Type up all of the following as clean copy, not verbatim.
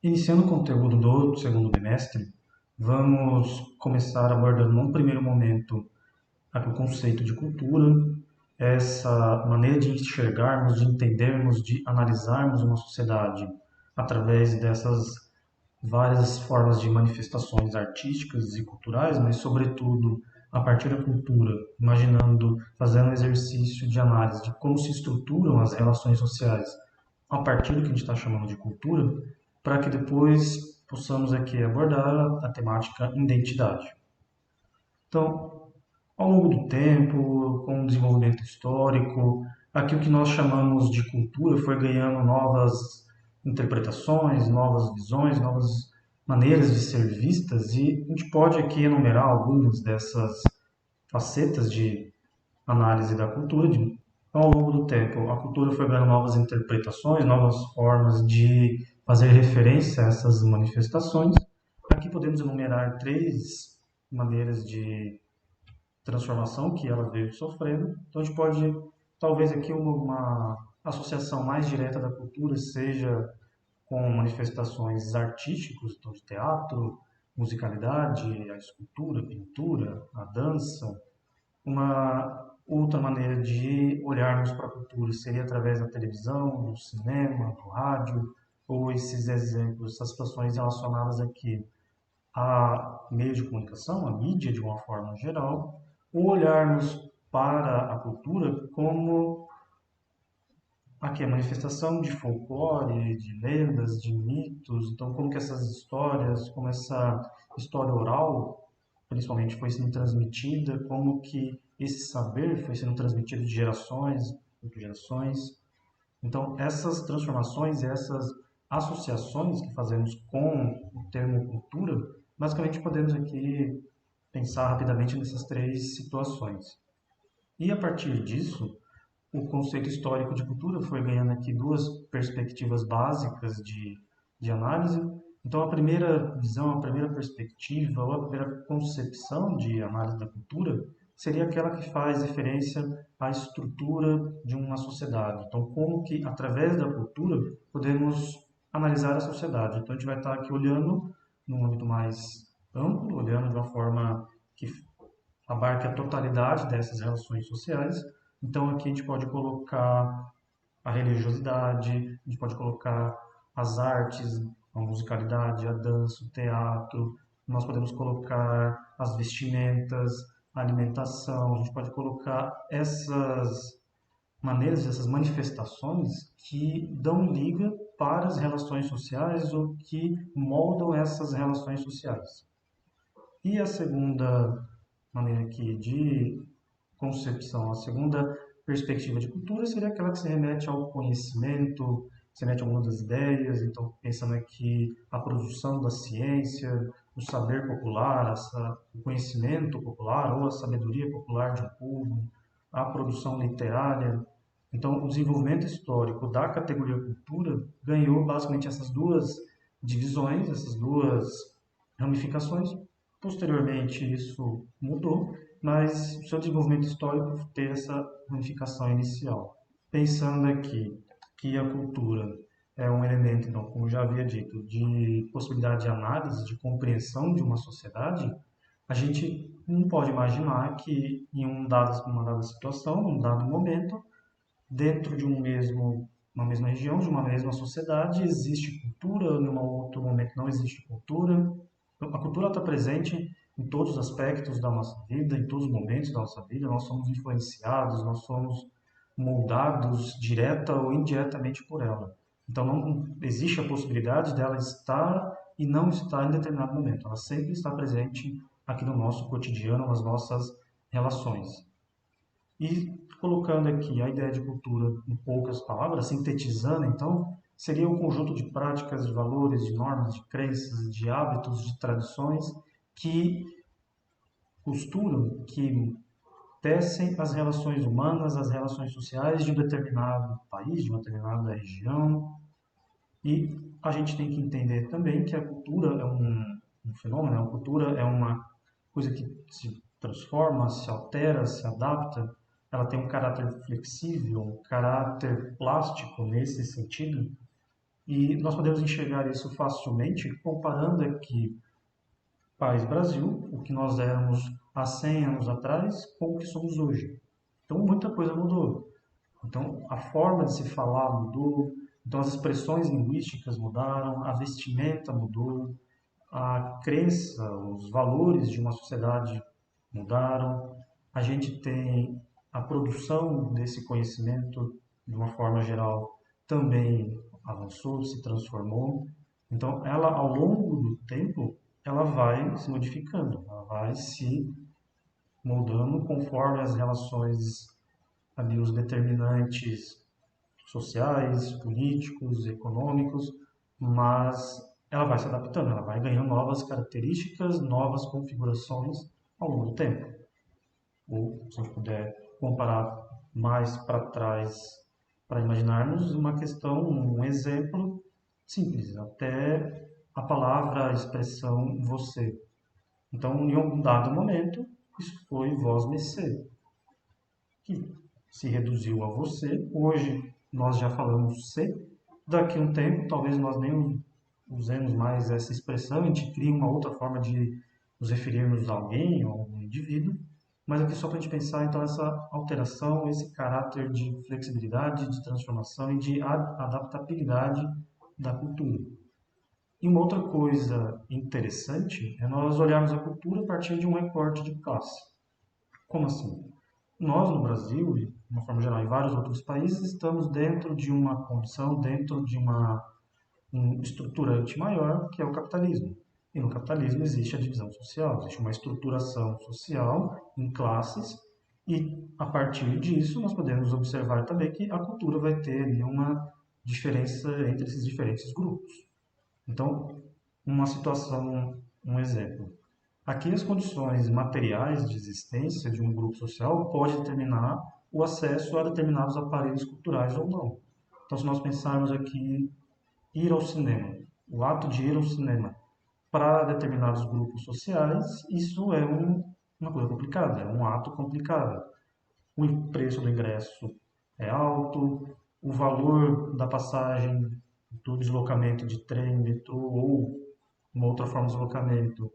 Iniciando o conteúdo do segundo bimestre, vamos começar abordando num primeiro momento o conceito de cultura, essa maneira de enxergarmos, de entendermos, de analisarmos uma sociedade através dessas várias formas de manifestações artísticas e culturais, mas sobretudo a partir da cultura, imaginando, fazendo um exercício de análise de como se estruturam as relações sociais a partir do que a gente está chamando de cultura, para que depois possamos aqui abordar a temática identidade. Então, ao longo do tempo, com o desenvolvimento histórico, aqui o que nós chamamos de cultura foi ganhando novas interpretações, novas visões, novas maneiras de ser vistas, e a gente pode aqui enumerar algumas dessas facetas de análise da cultura. Ao longo do tempo, a cultura foi ganhando novas interpretações, novas formas de fazer referência a essas manifestações. Aqui podemos enumerar três maneiras de transformação que ela veio sofrendo. Então a gente pode, talvez aqui uma associação mais direta da cultura seja com manifestações artísticas, então de teatro, musicalidade, a escultura, a pintura, a dança. Uma outra maneira de olharmos para a cultura seria através da televisão, do cinema, do rádio, ou esses exemplos, essas situações relacionadas aqui a meios de comunicação, a mídia de uma forma geral, ou olharmos para a cultura como aqui a manifestação de folclore, de lendas, de mitos, então como que essas histórias, como essa história oral, principalmente, foi sendo transmitida, como que esse saber foi sendo transmitido de gerações por gerações. Então, essas transformações, essas associações que fazemos com o termo cultura, basicamente podemos aqui pensar rapidamente nessas três situações. E a partir disso, o conceito histórico de cultura foi ganhando aqui duas perspectivas básicas de análise. Então, a primeira visão, a primeira perspectiva, ou a primeira concepção de análise da cultura seria aquela que faz referência à estrutura de uma sociedade. Então, como que, através da cultura, podemos analisar a sociedade. Então, a gente vai estar aqui olhando num âmbito mais amplo, olhando de uma forma que abarque a totalidade dessas relações sociais. Então, aqui a gente pode colocar a religiosidade, a gente pode colocar as artes, a musicalidade, a dança, o teatro, nós podemos colocar as vestimentas, a alimentação, a gente pode colocar essas maneiras, essas manifestações que dão liga para as relações sociais ou que moldam essas relações sociais. E a segunda maneira aqui de concepção, a segunda perspectiva de cultura seria aquela que se remete ao conhecimento, se remete ao mundo das ideias, então pensando aqui a produção da ciência, o saber popular, o conhecimento popular ou a sabedoria popular de um povo, a produção literária. Então, o desenvolvimento histórico da categoria cultura ganhou basicamente essas duas divisões, essas duas ramificações. Posteriormente, isso mudou, mas o seu desenvolvimento histórico teve essa unificação inicial. Pensando aqui que a cultura é um elemento, então, como eu já havia dito, de possibilidade de análise, de compreensão de uma sociedade, a gente não pode imaginar que em uma dada situação, um dado momento, dentro de uma mesma região, de uma mesma sociedade, existe cultura, em um outro momento não existe cultura. A cultura está presente em todos os aspectos da nossa vida, em todos os momentos da nossa vida. Nós somos influenciados, nós somos moldados direta ou indiretamente por ela. Então não existe a possibilidade dela estar e não estar em determinado momento. Ela sempre está presente aqui no nosso cotidiano, nas nossas relações. E colocando aqui a ideia de cultura em poucas palavras, sintetizando então, seria um conjunto de práticas, de valores, de normas, de crenças, de hábitos, de tradições que costuram, que tecem as relações humanas, as relações sociais de um determinado país, de uma determinada região. E a gente tem que entender também que a cultura é um fenômeno, a cultura é uma coisa que se transforma, se altera, se adapta. Ela tem um caráter flexível, um caráter plástico nesse sentido. E nós podemos enxergar isso facilmente comparando aqui país Brasil, o que nós éramos há 100 anos atrás, com o que somos hoje. Então, muita coisa mudou. Então, a forma de se falar mudou, então as expressões linguísticas mudaram, a vestimenta mudou, a crença, os valores de uma sociedade mudaram. A gente tem a produção desse conhecimento, de uma forma geral, também avançou, se transformou. Então, ela, ao longo do tempo, ela vai se modificando, ela vai se moldando conforme as relações, ali, os determinantes sociais, políticos, econômicos, mas ela vai se adaptando, ela vai ganhando novas características, novas configurações ao longo do tempo. Ou, se a gente puder comparar mais para trás, para imaginarmos uma questão, um exemplo simples, até a palavra, a expressão você. Então, em um dado momento, isso foi vós me ser, que se reduziu a você. Hoje nós já falamos se. Daqui a um tempo, talvez nós nem usemos mais essa expressão, a gente cria uma outra forma de nos referirmos a alguém ou a um indivíduo. Mas aqui só para a gente pensar, então, essa alteração, esse caráter de flexibilidade, de transformação e de adaptabilidade da cultura. E uma outra coisa interessante é nós olharmos a cultura a partir de um recorte de classe. Como assim? Nós, no Brasil, e de uma forma geral, em vários outros países, estamos dentro de uma condição, dentro de um estruturante maior, que é o capitalismo. E no capitalismo existe a divisão social, existe uma estruturação social em classes, e a partir disso nós podemos observar também que a cultura vai ter ali uma diferença entre esses diferentes grupos. Então, uma situação, um exemplo. Aqui as condições materiais de existência de um grupo social pode determinar o acesso a determinados aparelhos culturais ou não. Então, se nós pensarmos aqui ir ao cinema, o ato de ir ao cinema para determinados grupos sociais, isso é uma coisa complicada, é um ato complicado. O preço do ingresso é alto, o valor da passagem do deslocamento de trem, metrô ou uma outra forma de deslocamento,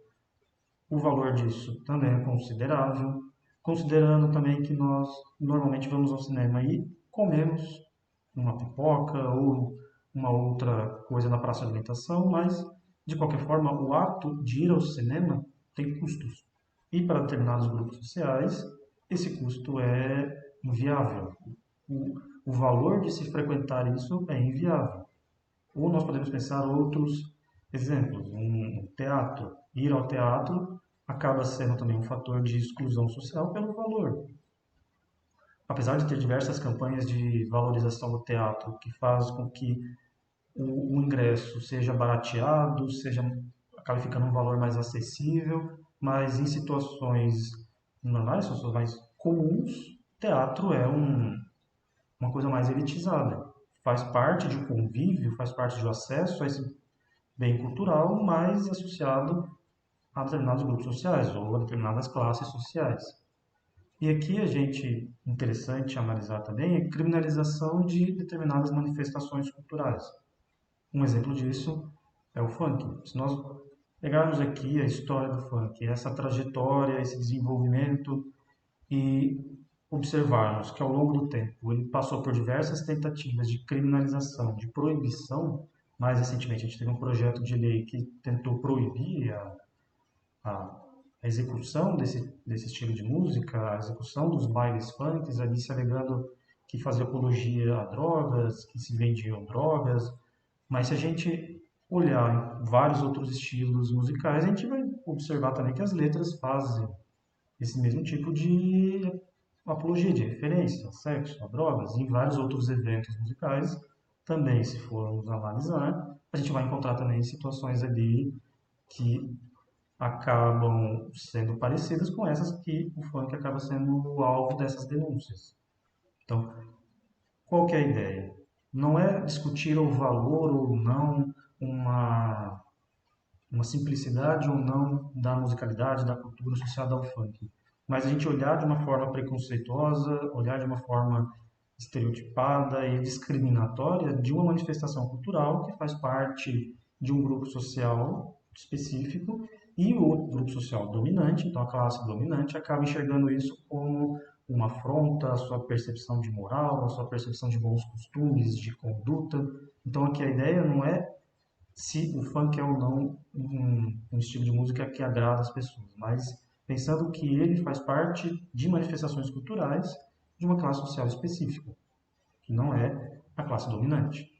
o valor disso também é considerável, considerando também que nós normalmente vamos ao cinema e comemos uma pipoca ou uma outra coisa na praça de alimentação, mas de qualquer forma o ato de ir ao cinema tem custos. E para determinados grupos sociais, esse custo é inviável. O valor de se frequentar isso é inviável. Ou nós podemos pensar outros exemplos. Um teatro. Ir ao teatro acaba sendo também um fator de exclusão social pelo valor. Apesar de ter diversas campanhas de valorização do teatro que faz com que o ingresso seja barateado, acabe ficando um valor mais acessível, mas em situações normais, situações mais comuns, teatro é uma coisa mais elitizada. Faz parte de um convívio, faz parte do acesso a esse bem cultural, mas associado a determinados grupos sociais ou a determinadas classes sociais. E aqui a gente, interessante analisar também, a criminalização de determinadas manifestações culturais. Um exemplo disso é o funk. Se nós pegarmos aqui a história do funk, essa trajetória, esse desenvolvimento e observarmos que ao longo do tempo ele passou por diversas tentativas de criminalização, de proibição. Mais recentemente a gente teve um projeto de lei que tentou proibir a execução desse estilo de música, a execução dos bailes funks, ali se alegando que fazia apologia a drogas, que se vendiam drogas. Mas se a gente olhar em vários outros estilos musicais, a gente vai observar também que as letras fazem esse mesmo tipo de apologia, de referência a sexo, a drogas, e em vários outros eventos musicais também, se formos analisar, a gente vai encontrar também situações ali que acabam sendo parecidas com essas que o funk acaba sendo o alvo dessas denúncias. Então, qual que é a ideia? Não é discutir o valor ou não, uma, uma simplicidade ou não da musicalidade, da cultura associada ao funk, mas a gente olhar de uma forma preconceituosa, olhar de uma forma estereotipada e discriminatória de uma manifestação cultural que faz parte de um grupo social específico e o outro grupo social dominante, então a classe dominante, acaba enxergando isso como uma afronta à sua percepção de moral, à sua percepção de bons costumes, de conduta. Então aqui a ideia não é se o funk é ou não um estilo de música que agrada as pessoas, mas pensando que ele faz parte de manifestações culturais de uma classe social específica, que não é a classe dominante.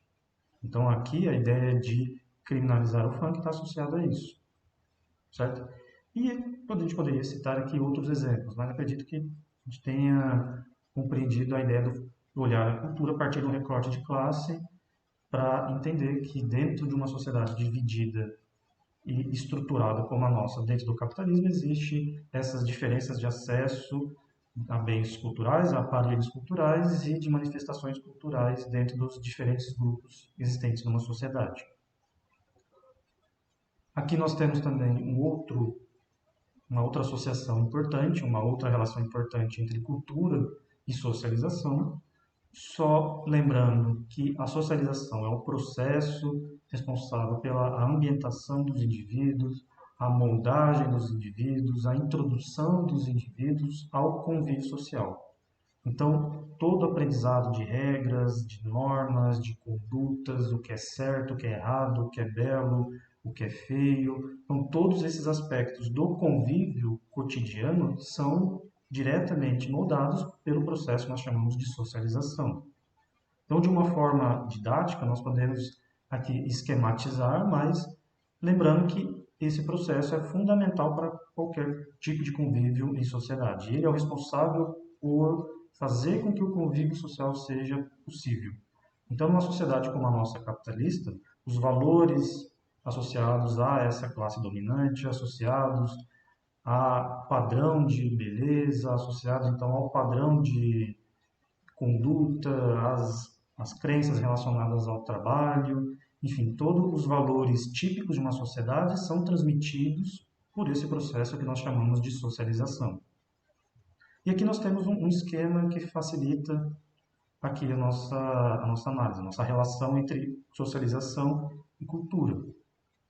Então aqui a ideia de criminalizar o funk está associada a isso, certo? E a gente poderia citar aqui outros exemplos, mas acredito que a gente tenha compreendido a ideia do olhar a cultura a partir de um recorte de classe para entender que dentro de uma sociedade dividida e estruturada como a nossa, dentro do capitalismo, existe essas diferenças de acesso a bens culturais, a aparelhos culturais e de manifestações culturais dentro dos diferentes grupos existentes numa sociedade. Aqui nós temos também uma outra associação importante, uma outra relação importante entre cultura e socialização, só lembrando que a socialização é o processo responsável pela ambientação dos indivíduos, a moldagem dos indivíduos, a introdução dos indivíduos ao convívio social. Então, todo aprendizado de regras, de normas, de condutas, o que é certo, o que é errado, o que é belo, o que é feio, então todos esses aspectos do convívio cotidiano são diretamente moldados pelo processo que nós chamamos de socialização. Então, de uma forma didática, nós podemos aqui esquematizar, mas lembrando que esse processo é fundamental para qualquer tipo de convívio em sociedade. Ele é o responsável por fazer com que o convívio social seja possível. Então, numa sociedade como a nossa capitalista, os valores associados a essa classe dominante, associados a padrão de beleza, associados então ao padrão de conduta, as crenças relacionadas ao trabalho, enfim, todos os valores típicos de uma sociedade são transmitidos por esse processo que nós chamamos de socialização. E aqui nós temos um esquema que facilita aqui a nossa análise, a nossa relação entre socialização e cultura.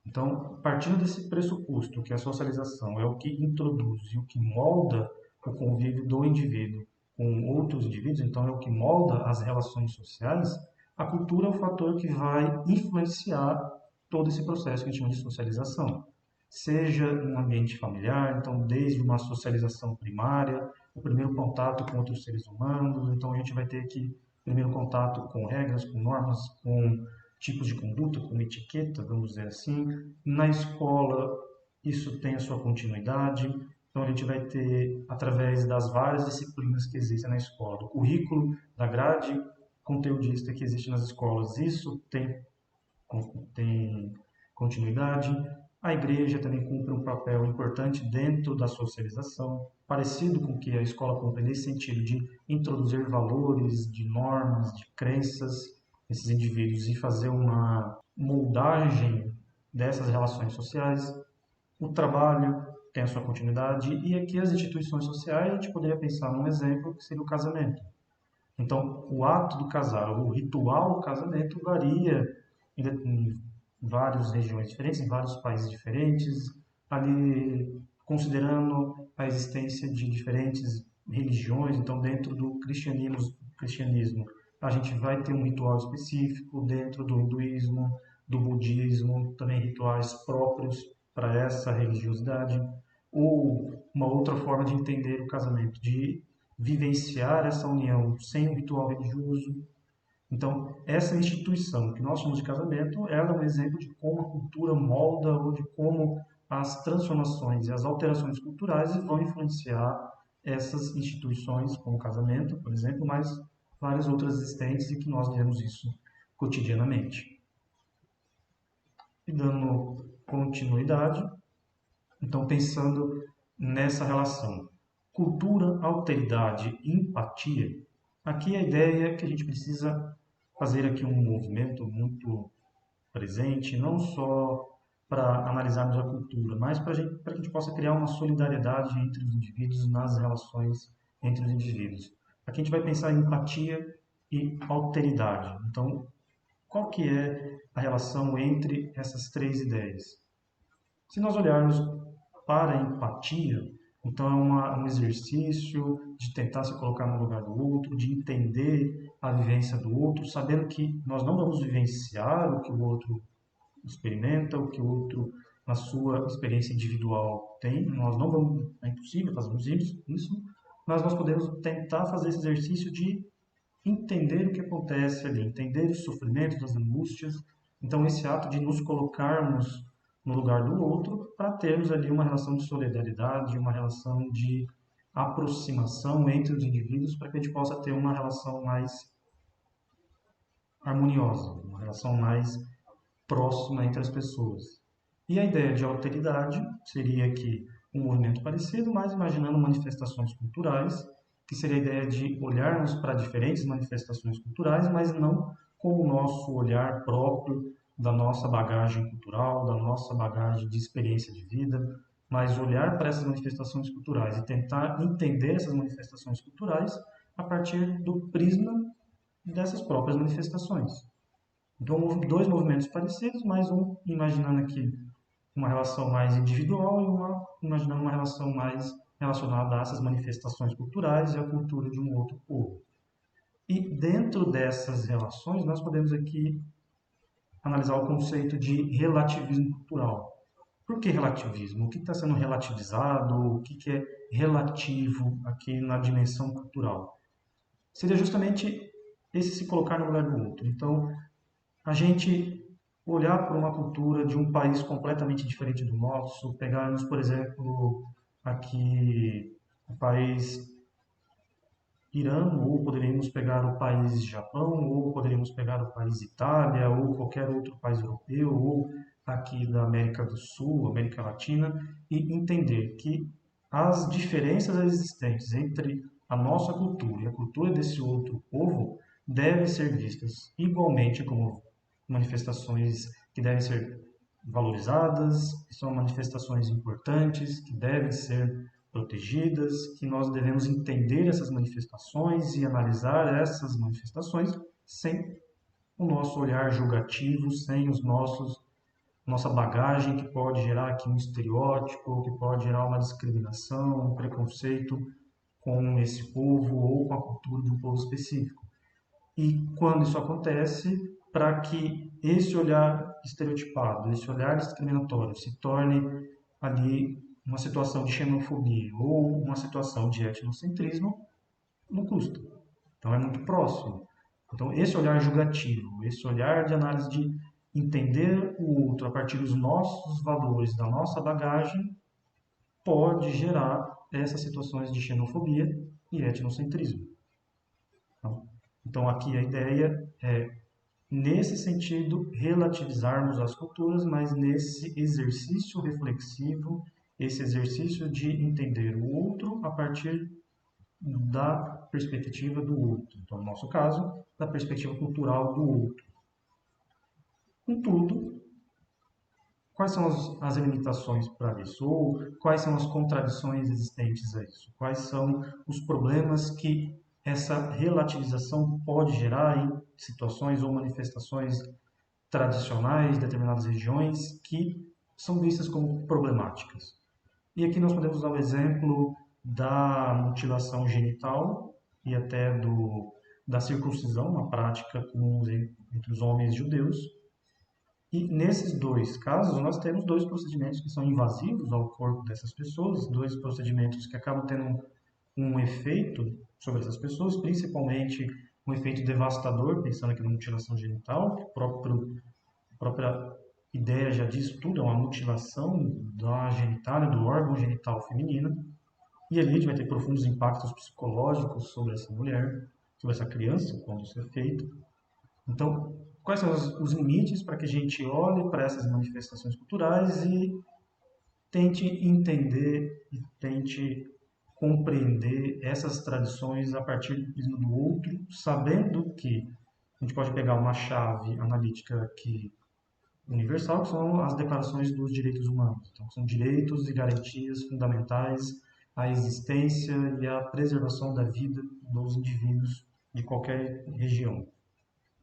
Então, partindo desse pressuposto que a socialização é o que introduz e o que molda o convívio do indivíduo com outros indivíduos, então é o que molda as relações sociais, a cultura é o fator que vai influenciar todo esse processo que a gente chama de socialização. Seja no ambiente familiar, então desde uma socialização primária, o primeiro contato com outros seres humanos, então a gente vai ter aqui primeiro contato com regras, com normas, com tipos de conduta, como etiqueta, vamos dizer assim. Na escola, isso tem a sua continuidade. Então, a gente vai ter, através das várias disciplinas que existem na escola, do currículo, da grade conteudista que existe nas escolas, isso tem continuidade. A igreja também cumpre um papel importante dentro da socialização, parecido com o que a escola cumpre nesse sentido de introduzir valores, de normas, de crenças nesses indivíduos e fazer uma moldagem dessas relações sociais. O trabalho tem a sua continuidade e aqui as instituições sociais a gente poderia pensar num exemplo que seria o casamento. Então, o ato do casar, o ritual do casamento varia em várias regiões diferentes, em vários países diferentes, ali considerando a existência de diferentes religiões. Então, dentro do cristianismo, a gente vai ter um ritual específico, dentro do hinduísmo, do budismo, também rituais próprios para essa religiosidade, ou uma outra forma de entender o casamento, de vivenciar essa união sem um ritual religioso. Então, essa instituição que nós chamamos de casamento, ela é um exemplo de como a cultura molda ou de como as transformações e as alterações culturais vão influenciar essas instituições, como o casamento, por exemplo, mas várias outras existentes e que nós vemos isso cotidianamente. E dando continuidade, então pensando nessa relação cultura, alteridade e empatia, aqui a ideia é que a gente precisa fazer aqui um movimento muito presente, não só para analisarmos a cultura, mas para que a gente possa criar uma solidariedade entre os indivíduos nas relações entre os indivíduos. Aqui a gente vai pensar em empatia e alteridade. Então, qual que é a relação entre essas três ideias? Se nós olharmos para a empatia, então é um exercício de tentar se colocar no lugar do outro, de entender a vivência do outro, sabendo que nós não vamos vivenciar o que o outro experimenta, o que o outro, na sua experiência individual, tem. Nós não vamos, é impossível fazermos isso, mas nós podemos tentar fazer esse exercício de entender o que acontece ali, entender os sofrimentos, as angústias. Então, esse ato de nos colocarmos no lugar do outro para termos ali uma relação de solidariedade, uma relação de aproximação entre os indivíduos, para que a gente possa ter uma relação mais harmoniosa, uma relação mais próxima entre as pessoas. E a ideia de alteridade seria que um movimento parecido, mas imaginando manifestações culturais, que seria a ideia de olharmos para diferentes manifestações culturais, mas não com o nosso olhar próprio da nossa bagagem cultural, da nossa bagagem de experiência de vida, mas olhar para essas manifestações culturais e tentar entender essas manifestações culturais a partir do prisma dessas próprias manifestações. Então, dois movimentos parecidos, mas um imaginando aqui uma relação mais individual e imaginando uma relação mais relacionada a essas manifestações culturais e à cultura de um outro povo. E dentro dessas relações, nós podemos aqui analisar o conceito de relativismo cultural. Por que relativismo? O que está sendo relativizado? O que é relativo aqui na dimensão cultural? Seria justamente esse se colocar no lugar do outro. Então, a gente olhar para uma cultura de um país completamente diferente do nosso, pegarmos, por exemplo, aqui o país Irã, ou poderíamos pegar o país Japão, ou poderíamos pegar o país Itália, ou qualquer outro país europeu, ou aqui da América do Sul, América Latina, e entender que as diferenças existentes entre a nossa cultura e a cultura desse outro povo devem ser vistas igualmente como manifestações que devem ser valorizadas, que são manifestações importantes, que devem ser protegidas, que nós devemos entender essas manifestações e analisar essas manifestações sem o nosso olhar julgativo, sem os nossa bagagem que pode gerar aqui um estereótipo, que pode gerar uma discriminação, um preconceito com esse povo ou com a cultura de um povo específico. E quando isso acontece, para que esse olhar estereotipado, esse olhar discriminatório se torne ali uma situação de xenofobia ou uma situação de etnocentrismo, não custa. Então é muito próximo. Então esse olhar julgativo, esse olhar de análise de entender o outro a partir dos nossos valores, da nossa bagagem, pode gerar essas situações de xenofobia e etnocentrismo. Então aqui a ideia é, nesse sentido, relativizarmos as culturas, mas nesse exercício reflexivo, esse exercício de entender o outro a partir da perspectiva do outro. Então, no nosso caso, da perspectiva cultural do outro. Contudo, quais são as limitações para isso? Ou quais são as contradições existentes a isso? Quais são os problemas que essa relativização pode gerar em situações ou manifestações tradicionais de determinadas regiões que são vistas como problemáticas? E aqui nós podemos usar o exemplo da mutilação genital e até da circuncisão, uma prática comum entre os homens judeus. E nesses dois casos, nós temos dois procedimentos que são invasivos ao corpo dessas pessoas, dois procedimentos que acabam tendo um efeito sobre essas pessoas, principalmente um efeito devastador, pensando aqui na mutilação genital, que a própria ideia já diz tudo, é uma mutilação da genitália, do órgão genital feminino, e ali a gente vai ter profundos impactos psicológicos sobre essa mulher, sobre essa criança, quando isso é feito. Então, quais são os limites para que a gente olhe para essas manifestações culturais e tente entender e tente compreender essas tradições a partir do prisma do outro, sabendo que a gente pode pegar uma chave analítica aqui universal, que são as declarações dos direitos humanos. Então, são direitos e garantias fundamentais à existência e à preservação da vida dos indivíduos de qualquer região.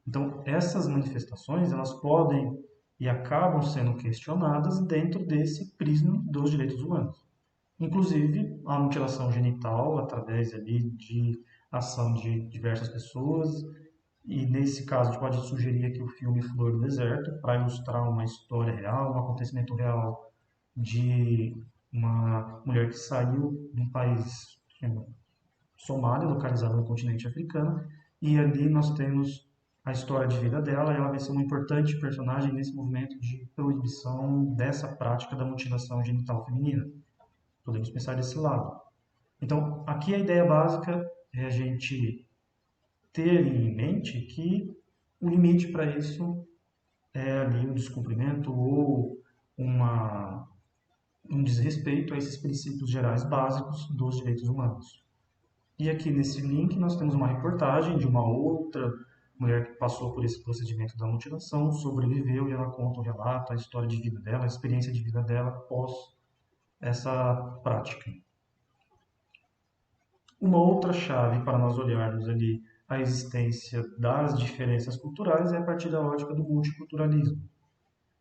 Então, essas manifestações, elas podem e acabam sendo questionadas dentro desse prisma dos direitos humanos. Inclusive, a mutilação genital, através ali de ação de diversas pessoas, e nesse caso a gente pode sugerir aqui o filme Flor do Deserto, para ilustrar uma história real, um acontecimento real de uma mulher que saiu de um país Somália, localizado no continente africano, e ali nós temos a história de vida dela, e ela vai ser uma importante personagem nesse movimento de proibição dessa prática da mutilação genital feminina. Podemos pensar desse lado. Então, aqui a ideia básica é a gente ter em mente que o limite para isso é ali um descumprimento ou uma, um desrespeito a esses princípios gerais básicos dos direitos humanos. E aqui nesse link nós temos uma reportagem de uma outra mulher que passou por esse procedimento da mutilação, sobreviveu e ela conta o relato, a história de vida dela, a experiência de vida dela após essa prática. Uma outra chave para nós olharmos ali a existência das diferenças culturais é a partir da ótica do multiculturalismo.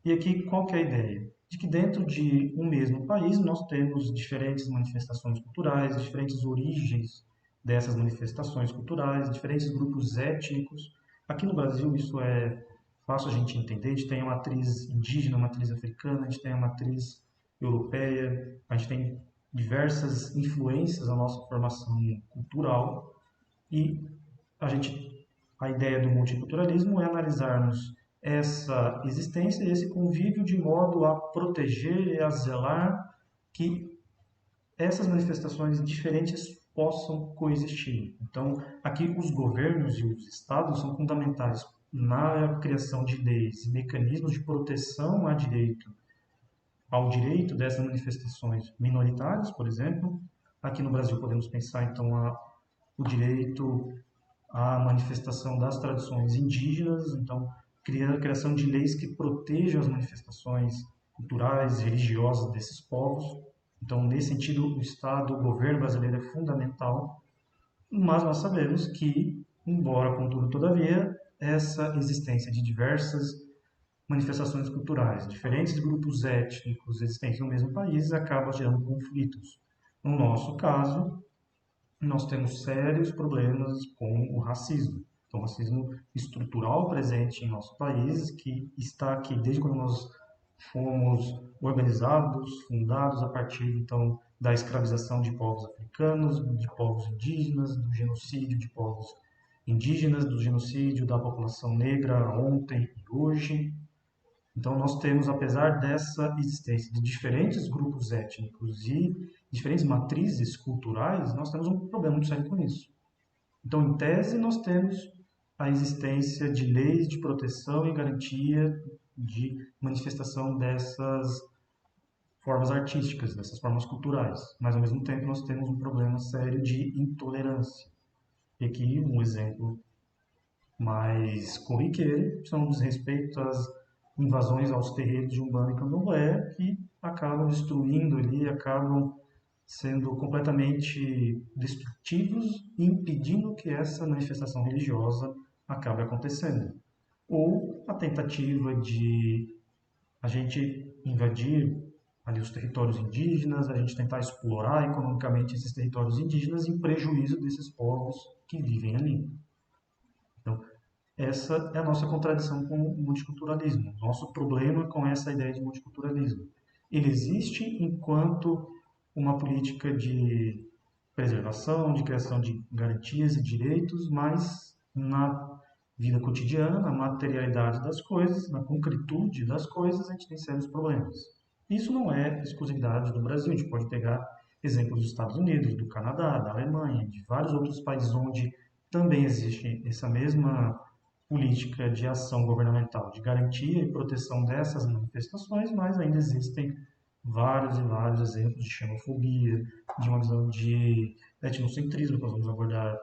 E aqui qual que é a ideia? De que dentro de um mesmo país nós temos diferentes manifestações culturais, diferentes origens dessas manifestações culturais, diferentes grupos étnicos. Aqui no Brasil isso é fácil a gente entender, a gente tem a matriz indígena, a matriz africana, a gente tem a matriz europeia, a gente tem diversas influências na nossa formação cultural e a ideia do multiculturalismo é analisarmos essa existência e esse convívio de modo a proteger e a zelar que essas manifestações diferentes possam coexistir. Então, aqui os governos e os estados são fundamentais na criação de leis e mecanismos de proteção ao direito dessas manifestações minoritárias, por exemplo. Aqui no Brasil podemos pensar então o direito à manifestação das tradições indígenas, então a criação de leis que protejam as manifestações culturais, religiosas desses povos. Então, nesse sentido, o Estado, o governo brasileiro é fundamental, mas nós sabemos que, embora contudo, todavia, essa existência de diversas manifestações culturais, diferentes grupos étnicos existentes no mesmo país, acaba gerando conflitos. No nosso caso, nós temos sérios problemas com o racismo. Então, o racismo estrutural presente em nosso país, que está aqui desde quando nós fomos organizados, fundados a partir então da escravização de povos africanos, de povos indígenas, do genocídio de povos indígenas, do genocídio da população negra ontem e hoje. Então, nós temos, apesar dessa existência de diferentes grupos étnicos e diferentes matrizes culturais, nós temos um problema muito sério com isso. Então, em tese, nós temos a existência de leis de proteção e garantia de manifestação dessas formas artísticas, dessas formas culturais. Mas, ao mesmo tempo, nós temos um problema sério de intolerância. E aqui, um exemplo mais corriqueiro são os respeitos às invasões aos terreiros de Umbanda e Candomblé, que acabam destruindo ali, acabam sendo completamente destrutivos e impedindo que essa manifestação religiosa acabe acontecendo. Ou a tentativa de a gente invadir ali os territórios indígenas, a gente tentar explorar economicamente esses territórios indígenas em prejuízo desses povos que vivem ali. Então, essa é a nossa contradição com o multiculturalismo, nosso problema com essa ideia de multiculturalismo. Ele existe enquanto uma política de preservação, de criação de garantias e direitos, mas na vida cotidiana, na materialidade das coisas, na concretude das coisas, a gente tem sérios problemas. Isso não é exclusividade do Brasil, a gente pode pegar exemplos dos Estados Unidos, do Canadá, da Alemanha, de vários outros países onde também existe essa mesma política de ação governamental de garantia e proteção dessas manifestações, mas ainda existem vários e vários exemplos de xenofobia, de uma visão de etnocentrismo, que nós vamos abordar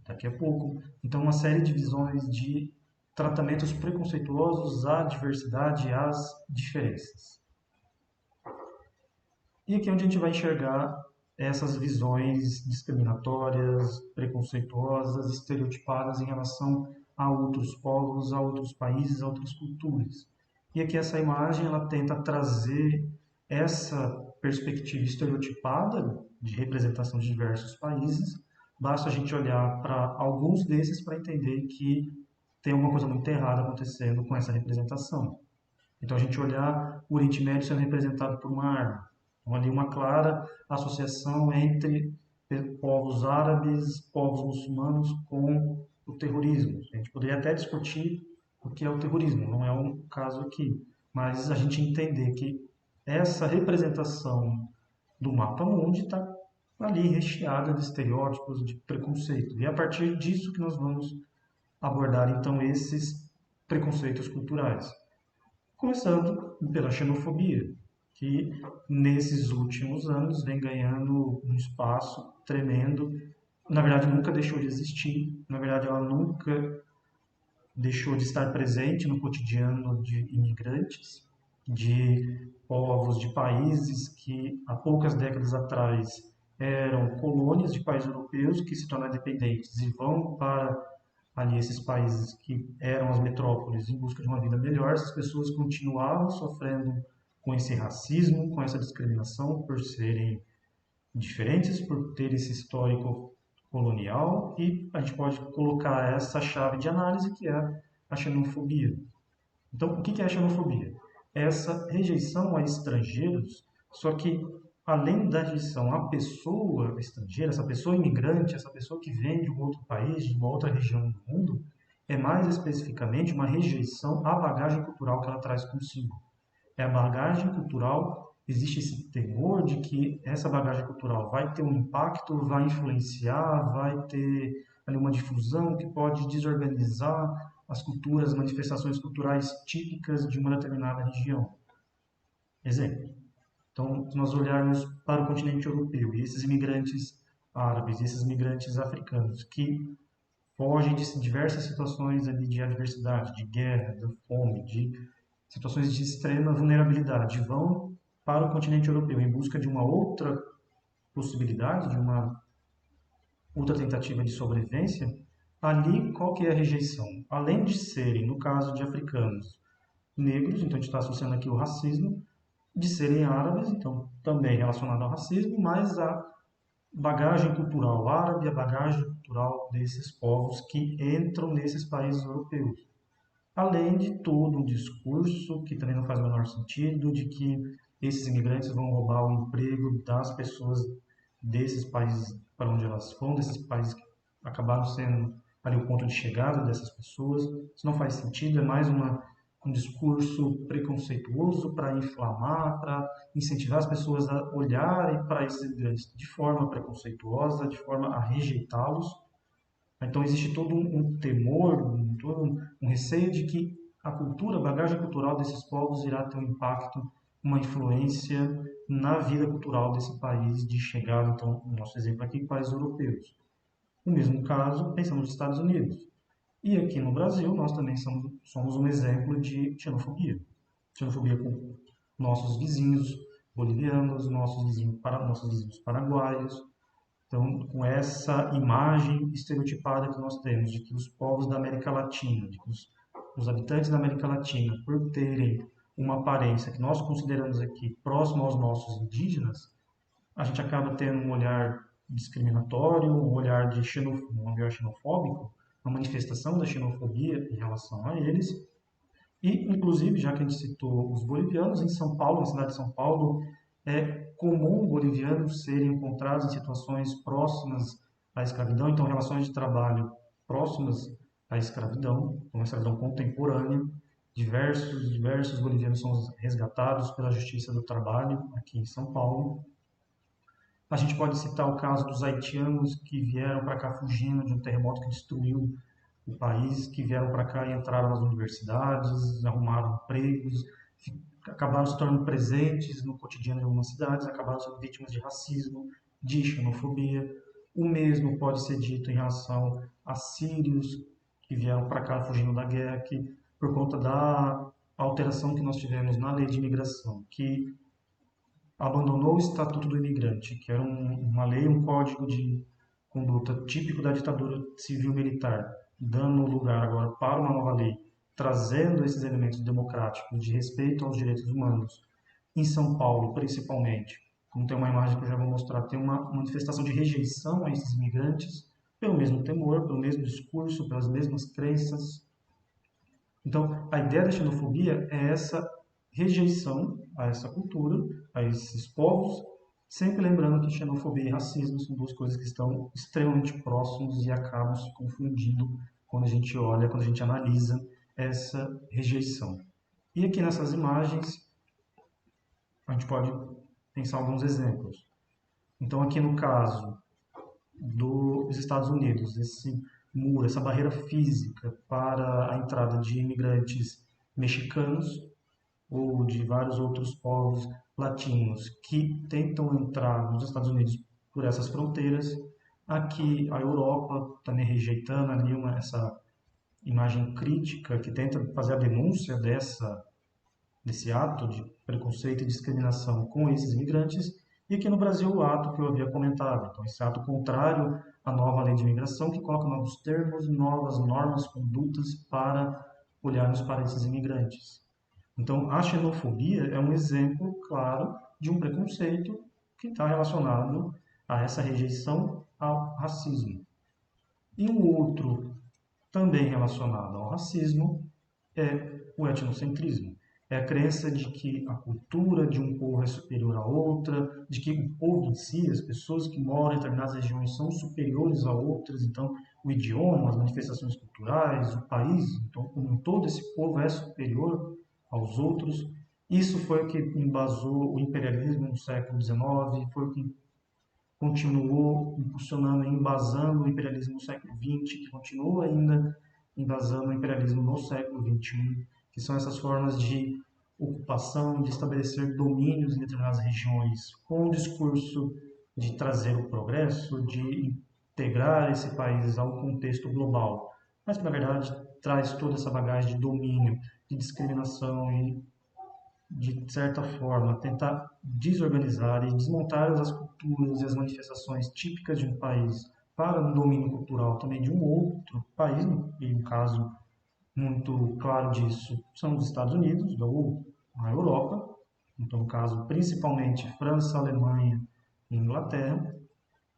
daqui a pouco. Então, uma série de visões de tratamentos preconceituosos à diversidade e às diferenças. E aqui é onde a gente vai enxergar essas visões discriminatórias, preconceituosas, estereotipadas em relação a outros povos, a outros países, a outras culturas. E aqui essa imagem ela tenta trazer essa perspectiva estereotipada de representação de diversos países. Basta a gente olhar para alguns desses para entender que tem alguma coisa muito errada acontecendo com essa representação. Então a gente olhar o Oriente Médio sendo representado por uma arma. Então ali uma clara associação entre povos árabes, povos muçulmanos com o terrorismo. A gente poderia até discutir o que é o terrorismo, não é um caso aqui, mas a gente entender que essa representação do mapa mundi está ali recheada de estereótipos, de preconceito. E é a partir disso que nós vamos abordar então esses preconceitos culturais. Começando pela xenofobia, que nesses últimos anos vem ganhando um espaço tremendo. Na verdade, nunca deixou de existir, na verdade, ela nunca deixou de estar presente no cotidiano de imigrantes, de povos, de países que há poucas décadas atrás eram colônias de países europeus que se tornaram independentes e vão para ali esses países que eram as metrópoles em busca de uma vida melhor. Essas pessoas continuavam sofrendo com esse racismo, com essa discriminação por serem diferentes, por ter esse histórico colonial, e a gente pode colocar essa chave de análise que é a xenofobia. Então, o que é a xenofobia? Essa rejeição a estrangeiros, só que além da rejeição à pessoa estrangeira, essa pessoa imigrante, essa pessoa que vem de um outro país, de uma outra região do mundo, é mais especificamente uma rejeição à bagagem cultural que ela traz consigo. É a bagagem cultural, existe esse temor de que essa bagagem cultural vai ter um impacto, vai influenciar, vai ter ali uma difusão que pode desorganizar as culturas, as manifestações culturais típicas de uma determinada região. Exemplo. Então, se nós olharmos para o continente europeu e esses imigrantes árabes, esses imigrantes africanos que fogem de diversas situações ali de adversidade, de guerra, de fome, de situações de extrema vulnerabilidade, vão para o continente europeu em busca de uma outra possibilidade, de uma outra tentativa de sobrevivência, ali qual que é a rejeição? Além de serem, no caso de africanos, negros, então a gente está associando aqui o racismo, de serem árabes, então também relacionado ao racismo, mas a bagagem cultural árabe, a bagagem cultural desses povos que entram nesses países europeus. Além de todo um discurso que também não faz o menor sentido, de que esses imigrantes vão roubar o emprego das pessoas desses países para onde elas vão, desses países que acabaram sendo ali o ponto de chegada dessas pessoas. Isso não faz sentido, é mais um discurso preconceituoso para inflamar, para incentivar as pessoas a olharem para esses imigrantes de forma preconceituosa, de forma a rejeitá-los. Então existe todo um temor, todo um receio de que a cultura, a bagagem cultural desses povos irá ter um impacto, uma influência na vida cultural desse país de chegada, então, no nosso exemplo aqui, países europeus. No mesmo caso, pensamos nos Estados Unidos. E aqui no Brasil, nós também somos um exemplo de xenofobia. Xenofobia com nossos vizinhos bolivianos, nossos vizinhos paraguaios, então, com essa imagem estereotipada que nós temos de que os povos da América Latina, de que os habitantes da América Latina, por terem uma aparência que nós consideramos aqui próxima aos nossos indígenas, a gente acaba tendo um olhar discriminatório, um olhar xenofóbico, uma manifestação da xenofobia em relação a eles. E, inclusive, já que a gente citou os bolivianos, em São Paulo, na cidade de São Paulo, é comum bolivianos serem encontrados em situações próximas à escravidão, então relações de trabalho próximas à escravidão, uma escravidão contemporânea. Diversos bolivianos são resgatados pela Justiça do Trabalho aqui em São Paulo. A gente pode citar o caso dos haitianos que vieram para cá fugindo de um terremoto que destruiu o país, que vieram para cá e entraram nas universidades, arrumaram empregos, acabaram se tornando presentes no cotidiano de algumas cidades, acabaram sendo vítimas de racismo, de xenofobia. O mesmo pode ser dito em relação a sírios que vieram para cá fugindo da guerra, que por conta da alteração que nós tivemos na lei de imigração, que abandonou o Estatuto do Imigrante, que era uma lei, um código de conduta típico da ditadura civil-militar, dando lugar agora para uma nova lei, trazendo esses elementos democráticos de respeito aos direitos humanos. Em São Paulo, principalmente, como tem uma imagem que eu já vou mostrar, tem uma manifestação de rejeição a esses imigrantes, pelo mesmo temor, pelo mesmo discurso, pelas mesmas crenças. Então, a ideia da xenofobia é essa rejeição a essa cultura, a esses povos, sempre lembrando que xenofobia e racismo são duas coisas que estão extremamente próximos e acabam se confundindo quando a gente olha, quando a gente analisa essa rejeição. E aqui nessas imagens, a gente pode pensar alguns exemplos. Então, aqui no caso dos Estados Unidos, esse muro, essa barreira física para a entrada de imigrantes mexicanos ou de vários outros povos latinos que tentam entrar nos Estados Unidos por essas fronteiras. Aqui a Europa também rejeitando ali essa imagem crítica que tenta fazer a denúncia desse ato de preconceito e discriminação com esses imigrantes, e aqui no Brasil o ato que eu havia comentado. Então, esse ato contrário à nova lei de imigração, que coloca novos termos, novas normas, condutas para olharmos para esses imigrantes. Então, a xenofobia é um exemplo claro de um preconceito que está relacionado a essa rejeição ao racismo. E um outro também relacionado ao racismo é o etnocentrismo. É a crença de que a cultura de um povo é superior à outra, de que o povo em si, as pessoas que moram em determinadas regiões são superiores a outras, então o idioma, as manifestações culturais, o país, então como um todo esse povo é superior aos outros. Isso foi o que embasou o imperialismo no século XIX, foi o que continuou impulsionando e embasando o imperialismo no século XX, que continua ainda embasando o imperialismo no século XXI, que são essas formas de ocupação, de estabelecer domínios em determinadas regiões, com o discurso de trazer o progresso, de integrar esse país ao contexto global, mas que na verdade traz toda essa bagagem de domínio, de discriminação e de certa forma, tentar desorganizar e desmontar as culturas e as manifestações típicas de um país para um domínio cultural também de um outro país, e um caso muito claro disso são os Estados Unidos ou a Europa, então, no caso, principalmente França, Alemanha e Inglaterra.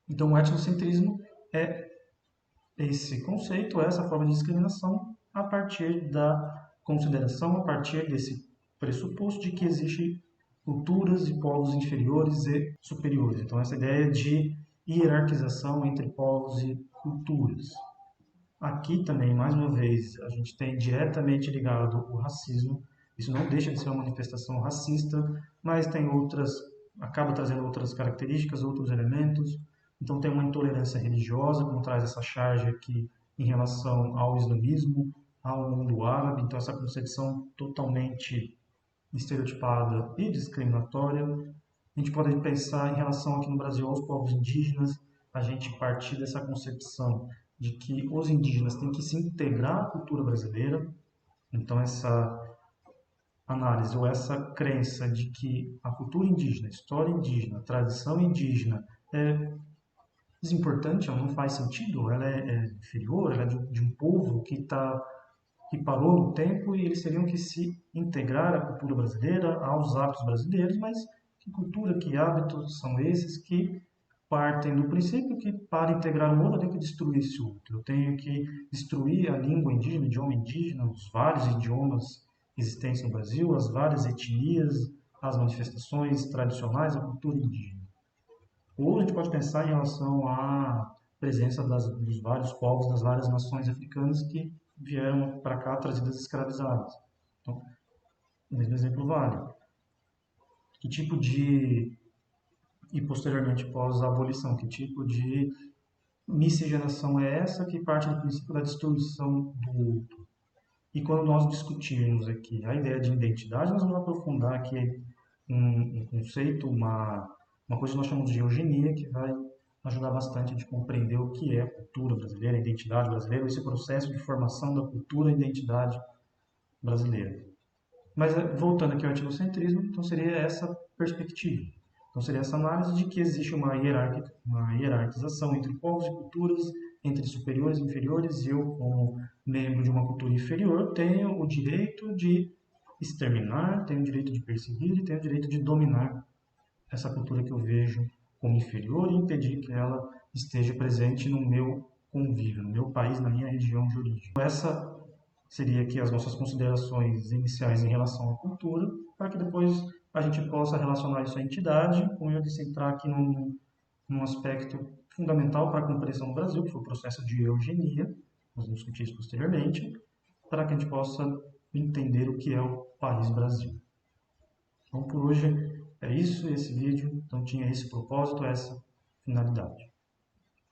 Então, o etnocentrismo é esse conceito, essa forma de discriminação a partir da consideração, a partir desse pressuposto de que existem culturas e povos inferiores e superiores. Então, essa ideia de hierarquização entre povos e culturas. Aqui também, mais uma vez, a gente tem diretamente ligado o racismo. Isso não deixa de ser uma manifestação racista, mas tem outras, acaba trazendo outras características, outros elementos. Então tem uma intolerância religiosa, como traz essa charge aqui em relação ao islamismo, ao mundo árabe. Então essa concepção totalmente estereotipada e discriminatória. A gente pode pensar em relação aqui no Brasil aos povos indígenas, a gente partir dessa concepção de que os indígenas têm que se integrar à cultura brasileira. Então essa análise ou essa crença de que a cultura indígena, a história indígena, a tradição indígena é desimportante, ela não faz sentido, ela é inferior, ela é de um povo que parou no tempo e eles teriam que se integrar à cultura brasileira, aos hábitos brasileiros, mas que cultura, que hábitos são esses que partem do princípio que para integrar um outro eu tenho que destruir esse outro. Eu tenho que destruir a língua indígena, o idioma indígena, os vários idiomas existentes no Brasil, as várias etnias, as manifestações tradicionais, a cultura indígena. Ou a gente pode pensar em relação à presença dos vários povos, das várias nações africanas que vieram para cá trazidas escravizadas. Então, o mesmo exemplo vale. Que tipo de, e posteriormente pós a abolição, que tipo de miscigenação é essa que parte do princípio da destruição do outro? E quando nós discutirmos aqui a ideia de identidade, nós vamos aprofundar aqui um conceito, uma coisa que nós chamamos de eugenia, que vai ajudar bastante a gente compreender o que é a cultura brasileira, a identidade brasileira, esse processo de formação da cultura e identidade brasileira. Mas voltando aqui ao etnocentrismo, então seria essa perspectiva. Então seria essa análise de que existe uma hierarquização entre povos e culturas, entre superiores e inferiores, e eu, como membro de uma cultura inferior, tenho o direito de exterminar, tenho o direito de perseguir e tenho o direito de dominar essa cultura que eu vejo como inferior e impedir que ela esteja presente no meu convívio, no meu país, na minha região de origem. Essa seria aqui as nossas considerações iniciais em relação à cultura, para que depois a gente possa relacionar isso à entidade, com eu disse entrar aqui num aspecto fundamental para a compreensão do Brasil, que foi o processo de eugenia, nós vamos discutir isso posteriormente, para que a gente possa entender o que é o país Brasil. Então, por hoje é isso, esse vídeo, então tinha esse propósito, essa finalidade.